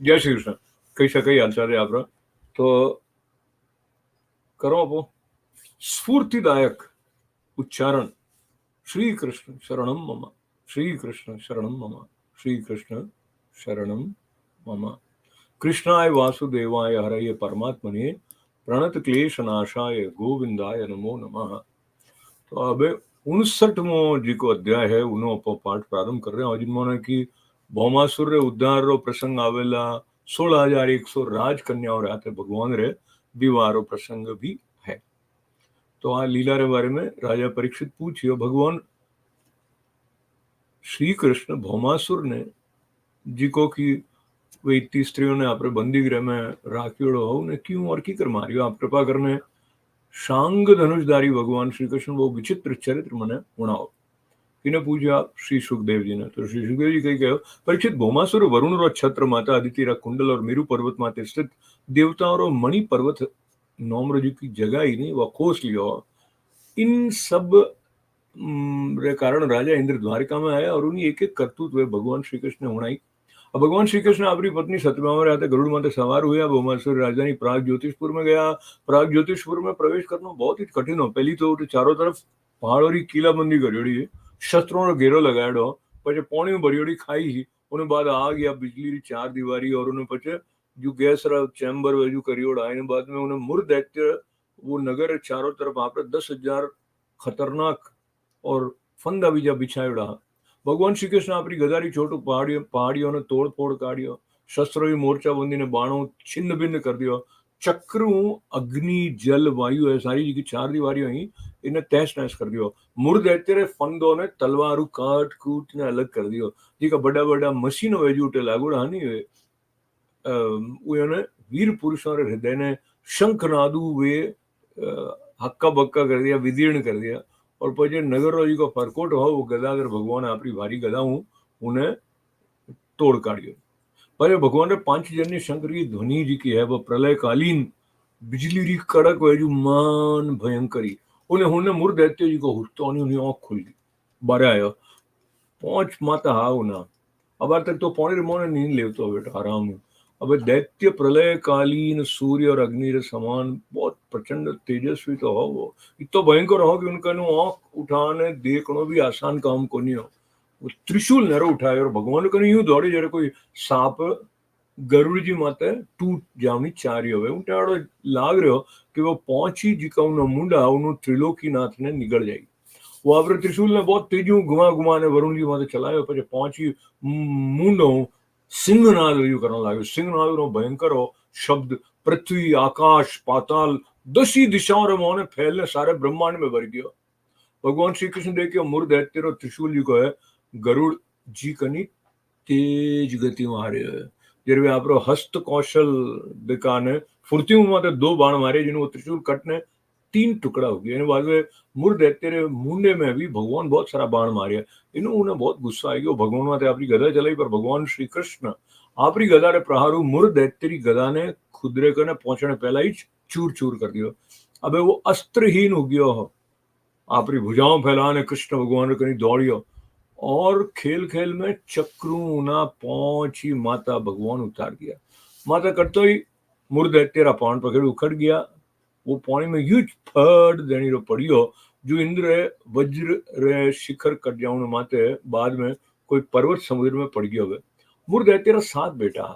જય શ્રી કૃષ્ણ. કહી શકાય હાલચાલ છે આપણા તો કરો આપો સ્ફૂર્તિદાયક ઉચ્ચારણ શ્રી કૃષ્ણ શરણમ મમ, શ્રી કૃષ્ણ શરણમ મમ, શ્રી કૃષ્ણ શરણમ મમ. કૃષ્ણાય વાસુદેવાય હરये પરમાત્મને પ્રણત ક્લેશ नाशाय गोविंदाय नमो नमः. तो अब 59वां जी को अध्याय है उनो पाठ प्रारंभ कर रहे हैं. जिनमें कि भौमासुर रे उद्धार रो प्रसंग आवेला 16,100 राजकन्याओं रहते भगवान रे विवाह रो प्रसंग भी है. तो आ लीला रे बारे में राजा परीक्षित पूछियो. भगवान श्री कृष्ण भौमासुर ने जी को की वे इतनी स्त्रियों ने आपरे बंदी गृह में राखियोड़ो हो ने क्यों और की कर मारियो. आप कृपा करने शांग धनुषधारी भगवान श्री कृष्ण वो विचित्र चरित्र मने उणाओ. किने पूछा श्री सुखदेव जी ने. तो श्री सुखदेव जी कही कहो परीक्षित भौमासुर वरुण रो छत्र माता अदिति रा कुंडल और मेरु पर्वत माते स्थित देवताओं रो मणि पर्वत नौम्र जी की जगह ही नहीं वह खोस लियो. इन सब रे कारण राजा इंद्र द्वारिका में आया और उन्हीं एक एक करतूत वे भगवान श्री कृष्ण ने उड़ाई. अब भगवान श्री कृष्ण अपनी पत्नी सत्यभामा रहते गरुड़ माते सवार हुआ. भौमासुर राजधानी प्राग ज्योतिषपुर में गया. प्राग ज्योतिषपुर में प्रवेश करना बहुत ही कठिन हो. पहली तो चारों तरफ पहाड़ों की किलाबंदी करियोड़ी है, शस्त्रों रो घेरो लगाड़ो, पछे पानी भरियोड़ी खाई ही उन्हें बाद आग या बिजली री चार दीवारी और उन्हें पछे जो गैस रा चैम्बर वजू करियोड़ा इन बाद में उन्हें मुर दैत्य वो नगर चारों तरफ आप 10,000 खतरनाक और फंदा बीजा बिछायोड़ा. भगवान श्री कृष्ण अपनी गदारी छोटू पहाड़ियों ने तोड़ फोड़ काढ़ियो. शस्त्रों की मोर्चा बंदी ने बाणों छिन्न भिन्न कर दियो. चक्रों अग्नि जल वायु है सारी की चार दीवारियों ही इन्हें तहस नहस कर दियो. मुर दैत्य रे फंदों ने तलवारू काट कूट ने अलग कर दियो. जी का बड़ा बड़ा मशीनो वेजूटे लागूड़ा नहीं है. उन्होंने वीर पुरुषों रे हृदय ने शंखनादू वे हक्का बक्का कर दिया, विदीर्ण कर दिया. और પછી નગરો जी को फरकोट हो वो गदाधर भगवान अपनी भारी गदा हूं उन्हें तोड़ काढ़ियो. पर भगवान रे पांचजन्य शंकर की ध्वनि जी की है वो प्रलयकालीन बिजली री कड़क वेजू मान भयंकरी उन्हें उन्हें मुर दैत्य जी को हुटतो नहीं उन्हें आंख खुल गई. बारे आयो पहुंच माता हाउ ना. अब तक तो पौने मोने नींद लेवतो बेटा आराम. अब दैत्य प्रलयकालीन सूर्य और अग्नि रे समान बहुत प्रचंड तेजस्वी तो हो. वो इतो भयंकर हो कि उनका नु आंख उठाने देखनो भी आसान काम को नहीं हो. वो त्रिशूल नरो उठाए और भगवान को यूं दौड़ी जरे कोई सांप गरुड़ जी माते टूट जावनी चारी होवे उठाड़ो लाग रहो कि वो पहुंची जी का उनो मुंडा उनो त्रिलोकीनाथ ने निगल जाई. वो आपरे त्रिशूल ने बहुत तेजू घुमा घुमा ने वरुण जी माते चलायो. પછી पहुंची मुंडो सिंहनाद वजू करने लगे. सिंहनाद नो भयंकर हो शब्द पृथ्वी आकाश पाताल 10 दिशाओं रे मोने फैलने सारे ब्रह्मांड में भर गयो. भगवान श्री कृष्ण देखियो मुर दैत्य रो त्रिशूल जी को है गरुड़ जी कनी तेज गति मारे है. जरे आपरो हस्त कौशल दिखाने फुर्ती माते 2 बाण मारे जिन्हों त्रिशूल कटने 3 टुकड़ा हो गया. बाद में मुर दैत्य रे मुंडे में भी भगवान बहुत सारा बाण मारे. इन्हों उन्हें बहुत गुस्सा आई गयो. भगवान माते अपनी गदा चलाई पर भगवान श्री कृष्ण आपरी गदा रे प्रहारू मुर दैत्य री गदा ने खुदरे कने पहुंचने पहला ही चूर चूर कर दियो. अबे वो अस्त्रहीन हो गयो हो. आपरी भुजाओं फैलाने कृष्ण भगवान कनी दौड़ियो और खेल खेल में चक्रू ना पहुंची माता भगवान उतार दिया. माता करतो ही मुर दैत्य रा पान पकड़ उखड़ गया. वो पानी में यूज फट देनी रो पड़ियो जो इंद्र वज्र रे शिखर कट जाऊन माते बाद में कोई पर्वत समुद्र में पड़ गयो. वे मुर दैत्य रा 7 बेटा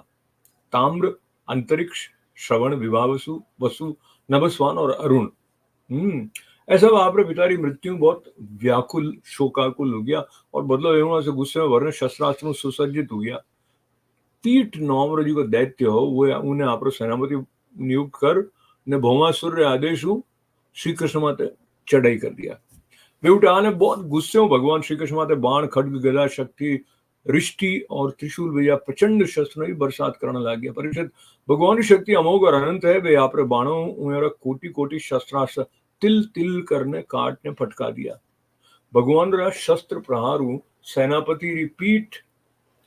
ताम्र अंतरिक्ष श्रवण विभावसु वसु नभस्वान और अरुण. ऐसा आपरे पितारी मृत्यु बहुत व्याकुल शोकाकुल हो गया और बदलो एवं से गुस्से में वर्ण शस्त्रास्त्र सुसज्जित हो गया. तीठ नौम्र जी को दैत्य हो वो उन्हें आप सेनापति नियुक्त कर ने भौमासुर रे आदेश श्री कृष्ण माते चढ़ाई कर दिया. बेटा ने बहुत गुस्से में भगवान श्री कृष्ण माते बाण खड्ग गदा शक्ति रिष्टि और त्रिशूल भैया प्रचंड शस्त्रों की बरसात करने लग गया. परिषद भगवान की शक्ति अमोघ और अनंत है. वे आप बाणों कोटि कोटि शस्त्रास्त्र तिल तिल करने काटने फटका दिया. भगवान रा शस्त्र प्रहारू सेनापति री पीठ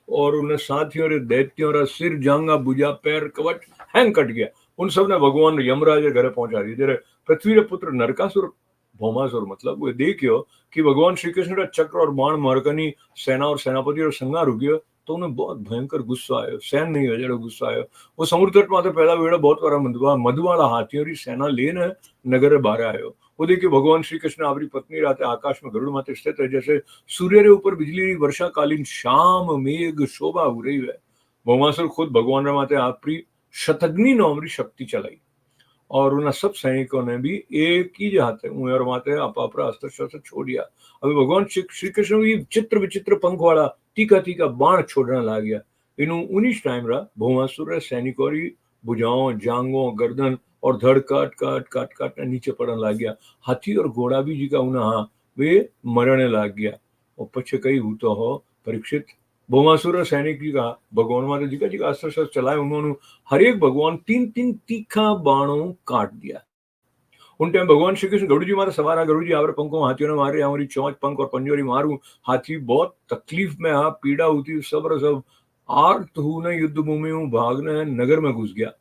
और उन्हें साथियों रे दैत्यों रा सिर जांगा भुजा पैर कवच हैंग कट गया. उन सब ने भगवान यमराज के घरे पहुंचा दिया. जरे पृथ्वी रे पुत्र नरकासुर भौमासुर मतलब वो देखियो कि भगवान श्री कृष्ण रा चक्र और बाण मारकनी सेना और सेनापति और संहार हो गयो. तो उन्हें बहुत भयंकर गुस्सा आयो, सहन नहीं हो जड़ो गुस्सा आयो। वो समुद्र तट माते पहला वेड़ा बहुत वारा मधुवाला हाथियों री सेना लेने नगर बाहर आयो। वो देखिए भगवान श्री कृष्ण आपरी पत्नी राते आकाश में गरुड़ माते स्थित है, जैसे सूर्य रे ऊपर बिजली वर्षा कालीन शाम मेघ शोभा हो रही है। भौमासुर खुद भगवान रे माते आपरी शतग्नि नामरी शक्ति चलाई और उन सब सैनिकों ने भी एक ही जाते और माते अपरा अस्त्र शस्त्र छोड़ दिया। अभी भगवान श्री कृष्ण भी चित्र विचित्र पंख वाला तीखा तीखा बाण छोड़ने लग गया। इन्हों उन्नीस टाइम रहा भौमासुर सैनिकों की भुजाओं जांगों गर्दन और धड़ काट काट काट काट नीचे पड़ने लग गया। हाथी और घोड़ा भी जी का उन्हें वे मरने लग गया। और पछे कई हूँ तो हो परीक्षित भौमासुर सैनिक जी का भगवान माता जी का अस्त्र शस्त्र चलाए, उन्होंने हर एक भगवान तीन तीन तीखा बाणों काट दिया। उन टाइम भगवान श्री कृष्ण गरुड़ जी मारे सवार गरुड़ जी आवरे पंखों हाथियों ने मारे हमारी चौंच पंख और पंजोरी मारू। हाथी बहुत तकलीफ में हा पीड़ा होती सब सब आर्त हूं ने युद्ध भूमि हूं भागने नगर में घुस गया।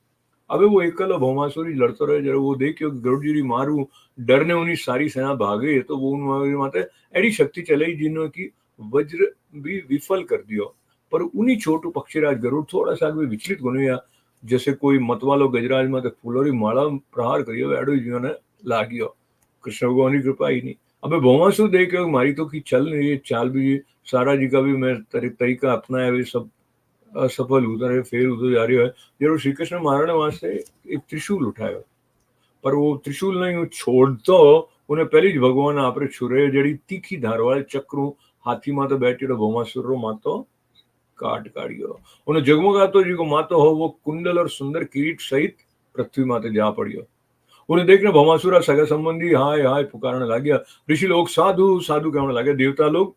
अबे वो एकल भौमासुरी लड़ते रहे जरा वो देखियो गरुड़ जी मारू डरने उन्हीं सारी सेना भागे तो वो उन माते एडी शक्ति चलाई जिन्हों की वज्र भी विफल कर दियो। पर उन्हीं छोटू पक्षीराज गरुड़ थोड़ा सा भी विचलित गुनिया जैसे कोई मतवालो गजराज में फूलोरी माला प्रहार करियो एडो जी ने लागियो। कृष्ण भगवान की कृपा ही नहीं। अबे भौमासुर देख मारी तो की चल नहीं है चाल भी सारा जी का भी मैं तरीका अपनाया वे सब असफल होता रहे फेल होता जा रही है। जरूर श्री कृष्ण मारने वास्ते एक त्रिशूल उठायो पर वो त्रिशूल नहीं छोड़ तो उन्हें पहली ज भगवान आपरे छुरे जड़ी तीखी धार वाले चक्रू हाथी मातो बैठो भौमासुर रो मातो काट काढ़ियो। उन्हें जगमगातो जी को मातो हो वो कुंडल और सुंदर किरीट सहित पृथ्वी माते जा पड़ियो। उन्हें देखने भौमासुरा सगा संबंधी हाय हाय पुकारने लग गया। ऋषि लोग साधु साधु कहने लगे। देवता लोग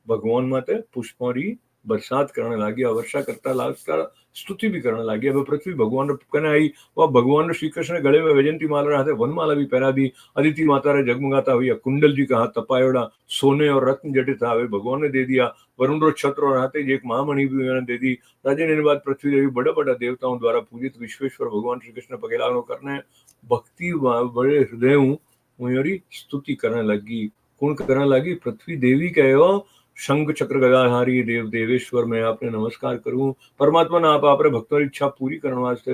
भगवान माते पुष्पों री बरसात करने लग गया, वर्षा करता लागता स्तुति भी करने लग गया। वह पृथ्वी भगवान कहने आई वह भगवान श्री कृष्ण गले में वैजंती माला रहते वनमाला भी पहरा दी। अदिति माता रे जगमगाता हुआ कुंडल जी का हाथ तपायोड़ा सोने और रत्न जटित था वे भगवान ने दे दिया। वरुण रो छत्र और हाथे एक महामणि भी उन्होंने दे दी। राजे ने बाद पृथ्वी देवी बड़ा बड़ा देवताओं द्वारा पूजित विश्वेश्वर भगवान श्री कृष्ण पगेला करने भक्ति बड़े हृदय हूँ स्तुति करने लगी। कौन करने लगी? पृथ्वी देवी कहो शंख चक्र गदाधारी देव देवेश्वर मैं आपने नमस्कार करूं। परमात्मा ने आप भक्तों की इच्छा पूरी करने वास्ते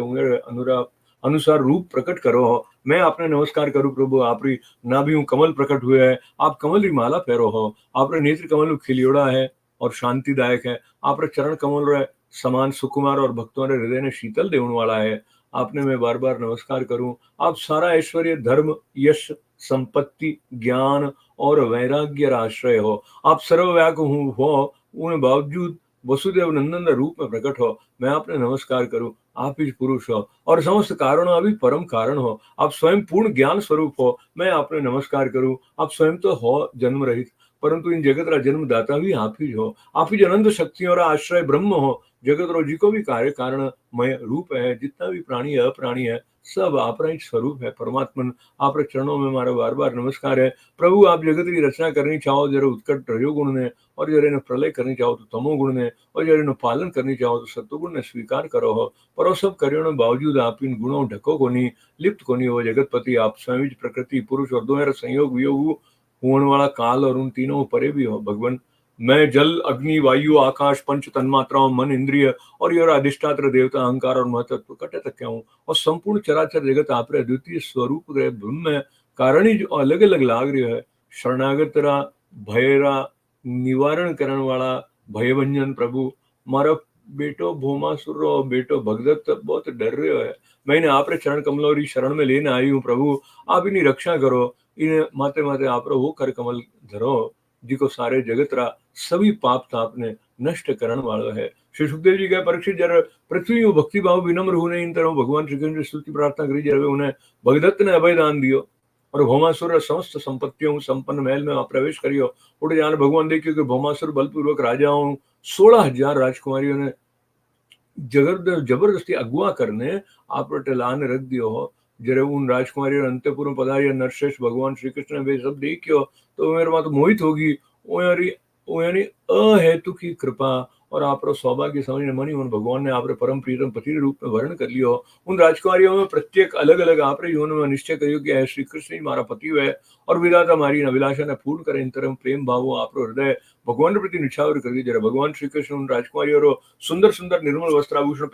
अनुसार रूप प्रकट करो हो। मैं आपने नमस्कार करूं प्रभु। आप नाभि कमल प्रकट हुए है, आप कमल की माला फेरो हो। आप नेत्र कमल खिलियोड़ा है और शांतिदायक है। आप चरण कमल रे समान सुकुमार और भक्तों रे हृदय ने शीतल देने वाला है। आपने मैं बार बार नमस्कार करूं। आप सारा ऐश्वर्य धर्म यश संपत्ति ज्ञान और वैराग्य आश्रय हो। आप सर्वव्यापक हो उन बावजूद वसुदेव नंदन रूप में प्रकट हो। मैं आपने नमस्कार करूं। आप ही पुरुष हो और समस्त कारणों अभी परम कारण हो। आप स्वयं पूर्ण ज्ञान स्वरूप हो। मैं आपने नमस्कार करूं। आप स्वयं तो हो जन्म रहित परंतु इन जगत रा जन्मदाता भी आप ही हो। आप ही अनंत शक्तियों रा आश्रय ब्रह्म हो। जगत रो जी को भी कार्य कारण मय रूप है। जितना भी प्राणी है अप्राणी है सब आपरा ही स्वरूप है। परमात्मन आप चरणों में हमारा बार बार नमस्कार है। प्रभु आप जगत की रचना करनी चाहो जरा उत्कट रजोगुण ने और जरा इन्हें प्रलय करनी चाहो तो तमोगुण ने और जरा इन्हें पालन करनी चाहो तो सत्वगुण ने स्वीकार करो हो। पर वो सब करियों बावजूद आप इन गुणों ढको को नहीं लिप्त को नहीं हो। जगतपति आप स्वयं प्रकृति पुरुष और दोहरा संयोग वियोग होने वाला काल और उन तीनों परे भी हो। भगवान मैं जल अग्नि वायु आकाश पंच तन्मात्राओं मन इंद्रिय और ये अधिष्ठात्र देवता अहंकार और महत्व कटे तक क्या हूँ और संपूर्ण चराचर जगत आप अद्वितीय स्वरूप रहे ब्रह्म है। कारण ही जो अलग अलग लाग रही है। शरणागत रा भयरा निवारण करने वाला भयभंजन प्रभु मारा बेटो भौमासुर रो बेटो भगदत्त बहुत डर रहे है। मैंने आप चरण कमलोरी शरण में लेने आई हूँ प्रभु। आप इन्हीं रक्षा करो। इन माते माते आप वो कर कमल धरो जिको सारे जगत रा सभी पाप ताप ने नष्ट करण वाला है। श्री सुखदेव जी कहे परीक्षित जरा पृथ्वी भक्ति भाव विनम्र होने इन तरह भगवान श्री कृष्ण स्तुति प्रार्थना करी जरा उन्हें भगदत्त ने अभय दान दियो और भौमासुर समस्त संपत्तियों संपन्न महल में आप प्रवेश करियो। उठ जान भगवान देखियो कि भौमासुर बलपूर्वक राजाओं 16,000 राजकुमारियों ने जबरदस्ती अगुआ करने आप लान रख दियो हो। जरे उन राजकुमारी अंतपुर पधारिया नरश्रेष्ठ भगवान श्री कृष्ण वे सब देखियो तो मेरे मां तो मोहित होगी। ओ यानी अहेतु की कृपा और आपरो सौभाग्य समझने मनी उन भगवान ने आपरे परम प्रीतम पति रूप में वर्ण कर लियो। उन राजकुमारियों में प्रत्येक अलग अलग आपरे जीवन में निश्चय करियो कि श्री कृष्ण ही मारा पति है और विधाता मारी अभिलाषा ने पूर्ण करे। इन तरह प्रेम भावो आपरो हृदय भगवान प्रति निछावर कर दी। जरा भगवान श्री कृष्ण उन राजकुमारियों सुंदर सुंदर निर्मल वस्त्राभूषण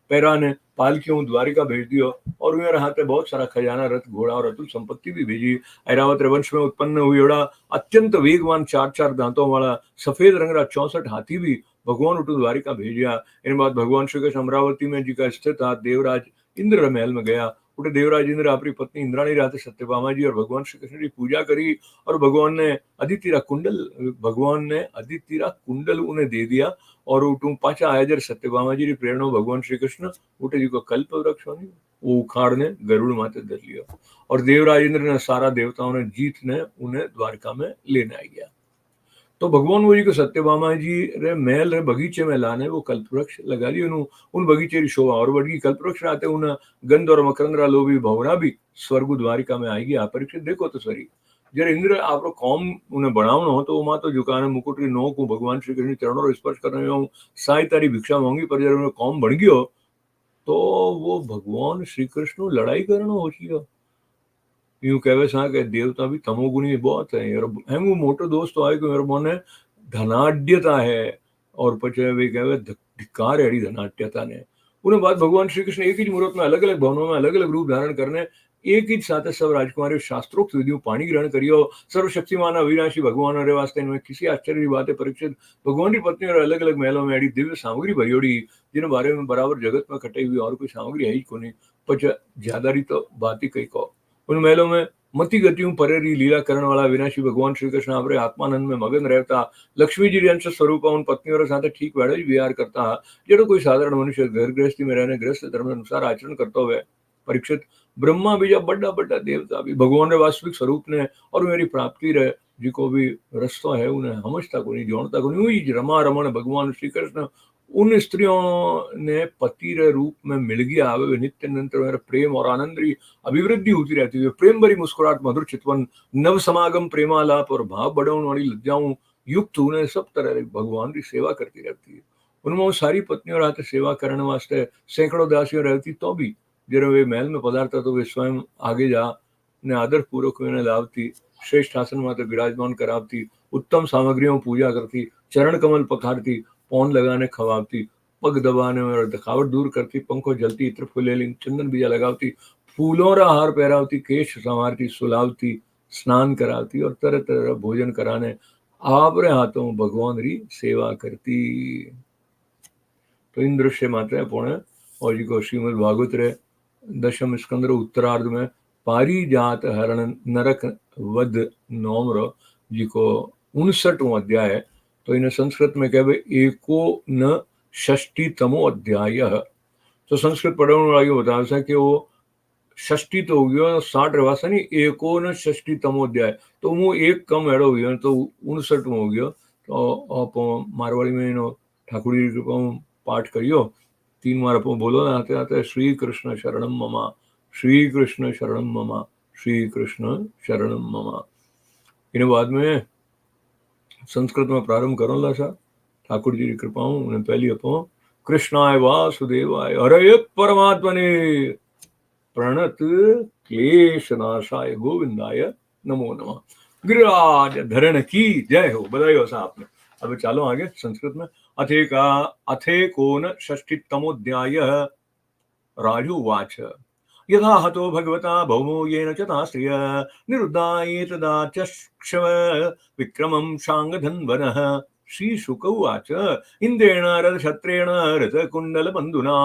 पहराने पालकियों द्वारिका भेज दियो और मेरे हाथे बहुत सारा खजाना रथ घोड़ा और अतुल संपत्ति भी भेजी। ऐरावत वंश में उत्पन्न हुई एड़ा अत्यंत वेगवान 4 दांतों वाला सफेद रंग रा 64 हाथी भी भगवान उठू द्वारिका भेजिया। इन बाद भगवान श्री कृष्ण अमरावती में जी का स्थित था देवराज इंद्र महल में गया। उठे देवराज इंद्र अपनी पत्नी इंद्राणी रहते सत्यभामा जी और भगवान श्री कृष्ण की पूजा करी और भगवान ने अदिति रा कुंडल उन्हें दे दिया और उठू पाचा आया जर सत्यभामा जी की प्रेरणा भगवान श्री कृष्ण उठे जी को कल्प वृक्ष होनी वो उखाड़ ने गरुड़ माथे धर लिया और देवराज इंद्र ने सारा देवताओं ने जीत ने उन्हें द्वारका में लेने आ गया। तो भगवान वो जी को सत्यभामा जी रे महल रे बगीचे में लाने वो कल्पवृक्ष लगा ली उन बगीचे की शोभा और बड़ी कल्पवृक्ष आते उन गंध और मकरंद रा लोभी भवरा भी स्वर्ग द्वारिका में आएगी। आप परीक्षित देखो तो सरी जरा इंद्र आप कौम उन्हें बढ़ावनो हो तो मां तो झुकाने मुकुट की नोक हूँ भगवान श्री कृष्ण चरणों स्पर्श कर रहे हूँ साई तारी भिक्षा मांगी पर जरा कौम बढ़ गयो तो वो भगवान श्री कृष्ण लड़ाई करनो होशियो। यूं कहवे सा के देवता भी तमोगुणी बहुत है यार एम मोटो दोस्त आए कि मेरे मन धनाढ़ता है और पचे वे कहवे धिक्कार है धनाढ़ता ने। उन्हें बाद भगवान श्री कृष्ण एक ही मुहूर्त में अलग अलग भवनों में अलग अलग रूप धारण करने एक ही साथ सब राजकुमारी शास्त्रोक्त विधियों पानी ग्रहण करियो। सर्वशक्तिमान अविनाशी भगवान और वास्ते में किसी आश्चर्य की बात है परीक्षित भगवान की पत्नी और अलग अलग महलों में एडी दिव्य सामग्री भरियोड़ी जिन बारे में बराबर जगत में कटे हुई और कोई सामग्री है ही को नहीं पच ज्यादा री तो बात ही कही को। उन महलों में मति गतियों परेरी लीला करण वाला विनाशी भगवान श्री कृष्ण आपरे आत्मानंद में मगन रहता। लक्ष्मी जी अंश स्वरूप उन पत्नियों के साथ ठीक वेड़ा ही विहार करता जो कोई साधारण मनुष्य घर गृहस्थी में रहने गृहस्थ धर्म अनुसार आचरण करता हुए। परीक्षित ब्रह्मा बीजा बड़ा बड़ा देवता भी भगवान रे वास्तविक स्वरूप ने और मेरी प्राप्ति रहे जी को भी रस्तो है उन्हें समझता को नहीं जोड़ता को नहीं हुई रमा रमण भगवान श्री कृष्ण उन स्त्रियों ने पति रे रूप में मिल गया वे नित्य निरंतर प्रेम और आनंद री अभिवृद्धि होती रहती है। प्रेम भरी मुस्कुराहट मधुर चितवन नव समागम प्रेमालाप और भाव बढ़ाने वाली लज्जाओं युक्त उन्हें सब तरह भगवान की सेवा करती रहती है। उनमें सारी पत्नियों रात सेवा करने वास्ते सैकड़ों दासियों रहती तो भी जरा वे महल में पधारता तो वे स्वयं आगे जा ने आदर पूर्वक लावती श्रेष्ठ आसन मात्र विराजमान करावती उत्तम सामग्रियों पूजा करती चरण कमल पखारती पौन लगाने खवावती पग दबाने और थकावट दूर करती पंखों जलती इत्र फुलेली चंदन बीजा लगावती फूलों रा हार पहरावती केश संवारती सुलावती स्नान करावती और तरह तरह भोजन कराने आपरे हाथों भगवान री सेवा करती। तो इन दृश्य मात्र पुणे और जी को श्रीमद भागवत रे दशम स्कंद उत्तरार्ध में पारिजात हरण नरक वध नौम्र जी को 59वां अध्याय है। तो इन्हें संस्कृत में कहवे एको न षष्टितमो अध्याय। तो संस्कृत पढ़ने वाले बता सा कि वो षष्टि तो हो गया 60 रवासा नहीं एको न षष्टितमो अध्याय तो वो एक कम एड़ो हो गया तो 59वां हो गया। तो आप मारवाड़ी में इनो ठाकुरी कृपा पाठ करियो 3 बार अपन बोलो ना आते आते श्री कृष्ण शरणम ममा श्री कृष्ण शरणम ममा श्री कृष्ण शरणम ममा। इन बाद में संस्कृत में प्रारंभ करो लासा ठाकुर जी की कृपाओं उन्हें पहली अपो कृष्णाय वासुदेवाय हरे परमात्मने प्रणत क्लेश नाशाय गोविंदाय नमो नमः। गिरिराज धरण की जय हो बधाई हो साहब ने। अब चालो आगे संस्कृत में अथेकोन षष्टितमोऽध्याय राजुवाच यथा हतो भगवता भौमो येन च तास्त्रिय निरुद्धायेतदा चक्षव विक्रमं शाङ्गधन्वनः। श्रीशुक उवाच इन्द्रेण रथक्षत्रेण रथकुण्डलबन्धुना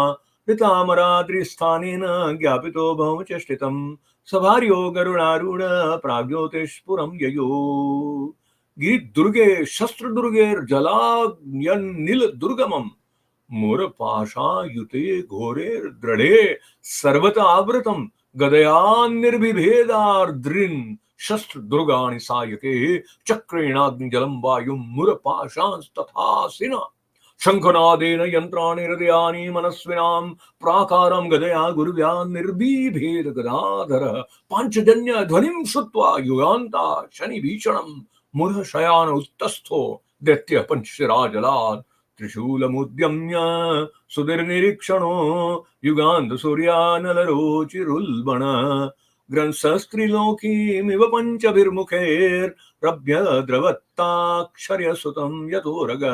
ऋतामराद्रिस्थानेन ज्ञापितो भौमचेष्टितम् सभार्यो गरुडारूढ प्राग्ज्योतिष्पुरं ययो। गिरिदुर्गे शस्त्रदुर्गे जलानिल दुर्गमम् मूरपाशायुते घोरे दृढ़े सर्वतावृतम् गदया निर्विभेदार्द्रिन् शस्त्र दुर्गाणि सायके चक्रेणाग्निजलं वायुं मूरपाशांस्तथासिना शंखनादेन यंत्राणि हृदयानि मनस्विनां प्राकारं गदया गुरुव्या निर्विभेद गदाधर पांचजन्य ध्वनिं श्रुत्वा युगान्ता शनि भीषणं मूढ़ शयान उत्तस्थो दैत्य पंचशिराजलात् त्रिशूलमुद्यम्य सुधीर्निरीक्षणो युगान्धसूर्यानलरोचिरुल्बण ग्रंसस्त्रिलोकीमिव पञ्चभिर्मुखैरभ्यद्रवत्ताक्षर्यसुतं यतोरग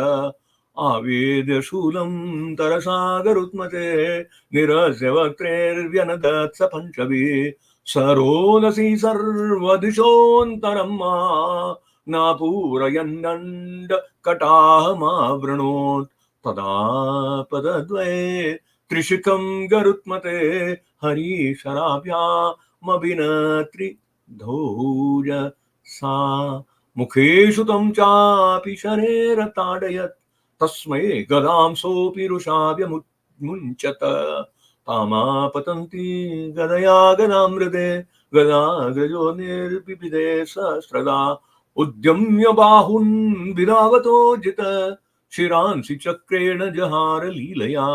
आवेद्य शूलं तरसागरुत्मते निरस्य वक्त्रैर्व्यनदत्स पञ्चभिः सरोदसी सर्वदिशोऽन्तरं मा नापूरयन्नण्ड कटाहमावृणोत् तदा पदद्वये त्रिशिखं गरुत्मते हरीशराभ्यामभिनत्रि धौज सा मुखेषु तं चापि शरेरताडयत् तस्मै गदां सोऽपि रुषाव्यमुञ्चत तामापतन्ति गदया गदामृते गदाग्रजो निर्पिपिदे सहस्रदा उद्यम्य बाहुन् विधावतो जित शिरांसि चक्रेण जहार लीलया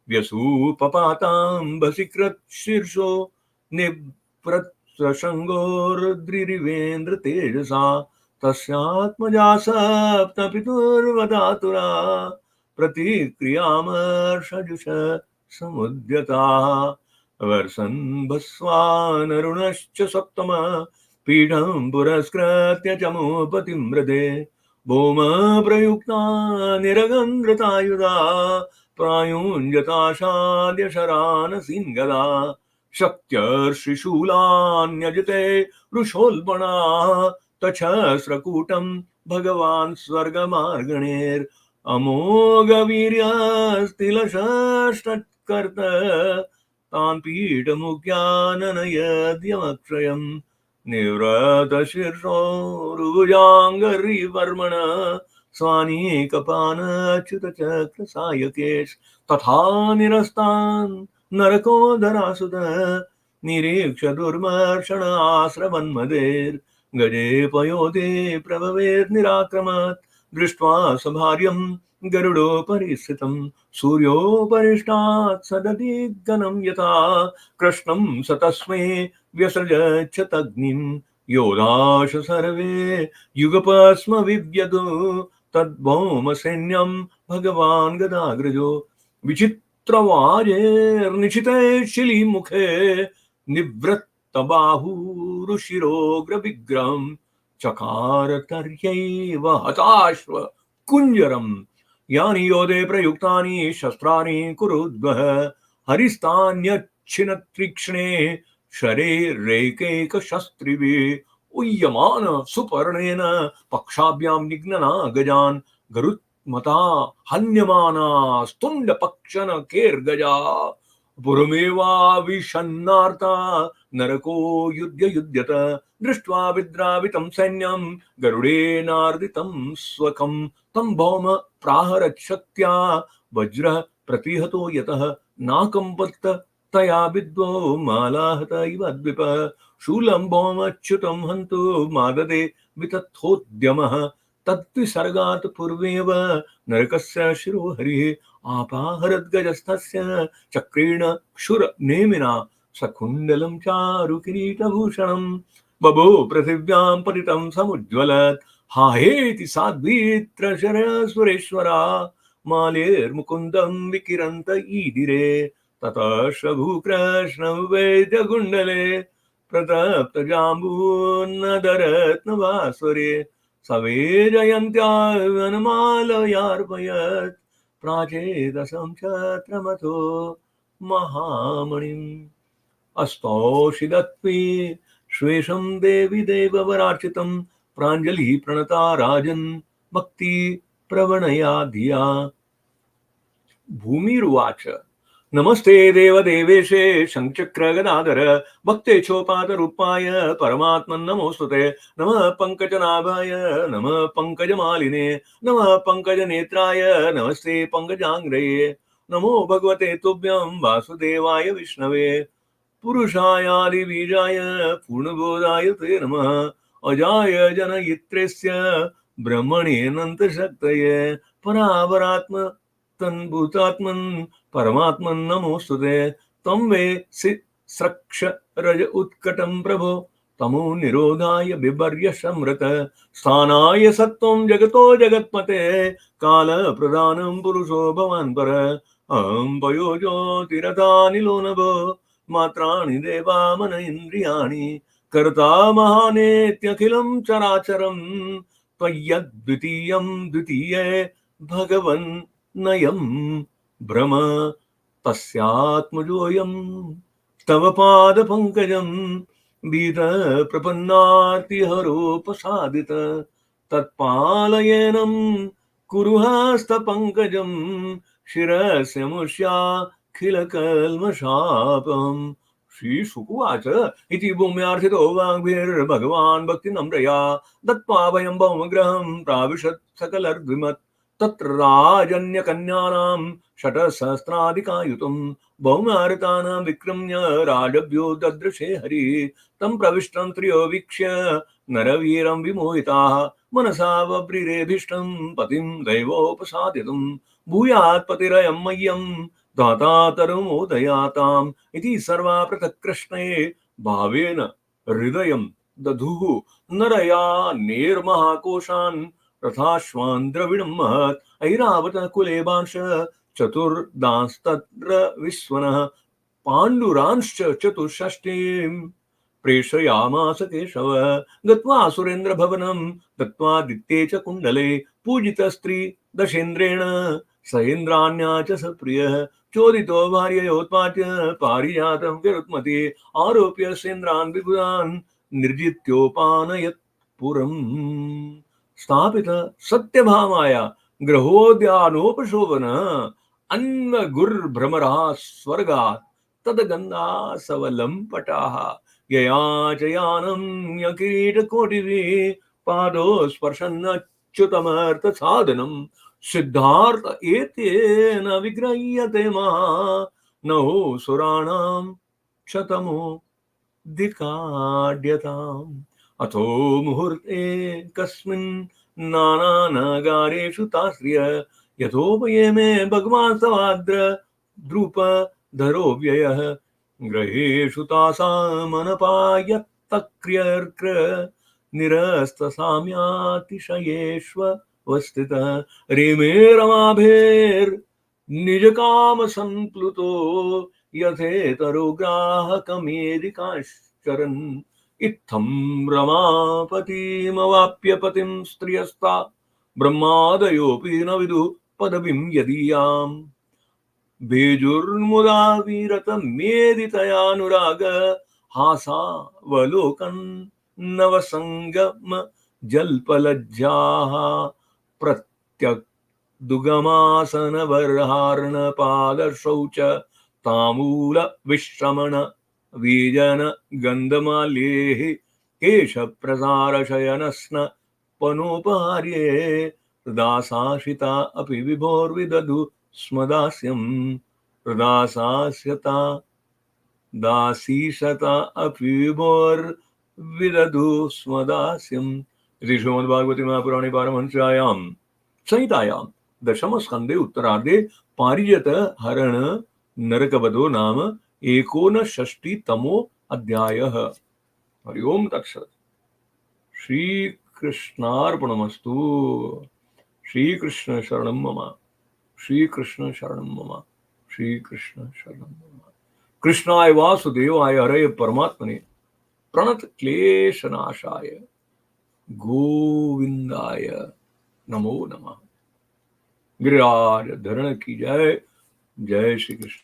व्यसूपपाताम्बसिकृत् शीर्षो निप्रत्रशङ्गोर्द्रिरिवेन्द्र तेजसा तस्यात्मजा सप्तपितुर्वदातुरा प्रतिक्रियामर्षजुष समुद्यता वर्षन् भस्वानरुणश्च सप्तम पीठं पुरस्कृत्य चमोपतिं मृदे भौम प्रयुक्ता निरगन्धृतायुधा प्रायुञ्जताशाद्य शरानसिंगदा शक्त्यर्षिशूलान्यजिते वृषोल्बणा तच्छस्रकूटं भगवान् स्वर्गमार्गणेर् अमोघवीर्यस्तिलषष्ठकर्त तान् पीठमुख्याननयद्यमक्षयम् निवृतशीर्षोरुभुजाङ्गरिवर्मण स्वानीकपानच्युतचक्रसायकेश तथा निरस्तान् नरकोदरासुत निरीक्ष दुर्मर्षण आश्रवन्मदेर् गजे पयोधे प्रभवेर्निराक्रमत् दृष्ट्वा सभार्यं गरुडोपरि स्थितं सूर्योपरिष्टात् सदधिगनं यथा कृष्णं स तस्मै व्यसृजच्छतग्निं योधाश सर्वे युगपस्म विव्यदो तद्भौमसैन्यं भगवान् गदाग्रजो विचित्रवाजेर्निशिते शिलीमुखे निवृत्तबाहुरुशिरोग्रविग्रहं चकार तर्यैव हताश्व कुञ्जरम् यानि योधे प्रयुक्तानि शस्त्राणि कुरुद्वः हरिस्तान्यच्छिनत्रीक्ष्णे शरेरैकैकशस्त्रिभिः उय्यमान सुपर्णेन पक्षाभ्यां निघ्नना गजान् गरुत्मता हन्यमाना स्तुण्डपक्षनकेर्गजा पुरमेवाविषन्नार्ता नरको युध्यत दृष्ट्वा विद्रावितं सैन्यं गरुडेनार्दितं स्वकं तं भौम प्राहरच्छक्त्या वज्रः प्रतिहतो यतः नाकम्पत्त तया विद्वो मालाहत इव द्विप शूलं भौमच्युतं हन्तु माददे वितथोद्यमः तद्विसर्गात् पूर्वेव नरकस्य शिरो हरिः आपाहरद्गजस्थस्य चक्रेण क्षुरनेमिना सकुण्डलं चारुकिरीटभूषणं बभो पृथिव्यां पतितं समुज्ज्वलत् हाहेति साध्वीत्रशरसुरेश्वरा मालेर्मुकुन्दं विकिरन्त ईदिरे ततः शभुकृष्णवैद्यकुण्डले प्रतप्तजाम्बून्नदरत्नभास्वरे सवेजयन्त्या वनमालयार्पयत् प्राचेदसं छत्रमथो महामणिम् अस्तौषिदत्वे श्वेषं देवि देववरार्चितं प्राञ्जलिः प्रणता राजन् भक्ति प्रवणया धिया भूमिरुवाच नमस्ते देवदेवेशे शङ्खचक्रगदाधर भक्तेच्छोपातरूपाय परमात्मन् नमोऽस्तुते नमः पङ्कजनाभाय नमः पङ्कजमालिने नमः पङ्कजनेत्राय नमस्ते पङ्कजाङ्ग्रये नमो भगवते तुभ्यं वासुदेवाय विष्णवे पुरुषायादिबीजाय पूर्णबोधाय ते नमः अजाय जनयित्रेस्य ब्रह्मणेऽनन्तशक्तये परावरात्म तन्भूतात्मन् परमात्मन् नमोऽस्तुते तं वे स्रक्ष रज उत्कटं प्रभो तमो निरोधाय बिभर्य समृत स्थानाय सत्वं जगतो जगत्पते काल प्रधानं पुरुषो भवान् पर अहं पयो ज्योतिरथानिलो नभो मात्राणि देवा मन इन्द्रियाणि कर्ता महानेत्यखिलं चराचरं त्वय्यद्वितीयं द्वितीये भगवन् नयं भ्रम तस्यात्मजोऽयं तव पादपङ्कजं बीत प्रपन्नार्तिहरोपसादित तत्पालयेनं कुरु हस्तपङ्कजं शिरस्य मुष्याखिलकल्मषापम् श्रीशुकुवाच इति भूम्यार्थितो वाग्भिर्भगवान् भक्तिनम्रया दत्त्वा भयं भौमग्रहं प्राविशत् सकलर्द्विमत् तत्र राजन्यकन्यानां षट्सहस्राधिकायुतं भौमार्तानां विक्रम्य राजभ्यो ददृशे हरि तं प्रविष्टं त्रियो वीक्ष्य नरवीरं विमोहिताः मनसा वव्रिरेभीष्टं पतिं दैवोपसादितं भूयात् पतिरयं मह्यं दाता तरुमोदयाताम् इति सर्वा पृथक् कृष्णे भावेन हृदयं दधुः नरया निर्महाकोशान् रथाश्वान् द्रविणं महत् ऐरावत कुलेबांश चतुर्दांस्तत्र विश्वनः पाण्डुरांश्च चतुष्षष्टिं प्रेषयामास केशव गत्वा सुरेन्द्रभवनं दत्त्वादित्ये च कुण्डले पूजितस्त्री दशेन्द्रेण सहेन्द्राण्या च सप्रियः चोदितो भार्ययोत्पाट्य पारिजातं विरुत्मति आरोप्य सेन्द्रान् विबुधान् निर्जित्योपानयत् पुरम् स्थापित सत्यभामाया ग्रहोद्यानोपशोभन अन्वगुर्भ्रमरः स्वर्गात् तदगन्धासवलम्पटाः यया च यानं यकीटकोटिभिः पादो स्पर्शन्नच्युतमर्थसाधनं सिद्धार्थ एतेन विग्रह्यते महा नहो सुराणां शतमो दिकाड्यताम् अथो मुहूर्ते कस्मिन् नानानगारेषु ताश्रिय यथोपयेमे भगवान् सवाद्र द्रुपधरो व्ययः ग्रहेषु तासामनपायत्तक्र्यर्क्र निरस्तसाम्यातिशयेष्वस्थितः रेमे रमाभेर्निजकामसम्प्लुतो यथेतरुग्राहकमेदिकाश्चरन् इत्थं रमापतिमवाप्य पतिं स्त्रियस्ता ब्रह्मादयोऽपि न विदुः पदवीं यदीयाम् भेजुर्मुदा वीरतमेदितयानुराग हासावलोकन् नवसङ्गम जल्पलज्जाः प्रत्यक् दुगमासनवर्हार्णपादशौच तामूल विश्रमण वीजन गन्धमाल्येः केशप्रसारशयनस्न पनोपहार्ये दासाशिता अपि विभोर्विदधु स्मदास्यं दासास्यता दासीशता अपि विभोर्विदधु स्मदास्यम् इति श्रीमद्भागवते महापुराणे पारमहंस्यायां संहितायां दशमस्कन्धे उत्तरार्धे पारिजत हरण नरकवधो नाम 59तमो अध्यायः। हरि ओम तत्सत्। श्री कृष्णार्पणमस्तु। श्री कृष्ण शरणं मम। श्री कृष्ण शरणं मम। श्री कृष्ण शरणं मम। कृष्णाय वासुदेवाय हरये परमात्मने प्रणत क्लेशनाशाय गोविंदाय नमो नमः। गिरिराज धरण की जय। जय श्री कृष्ण।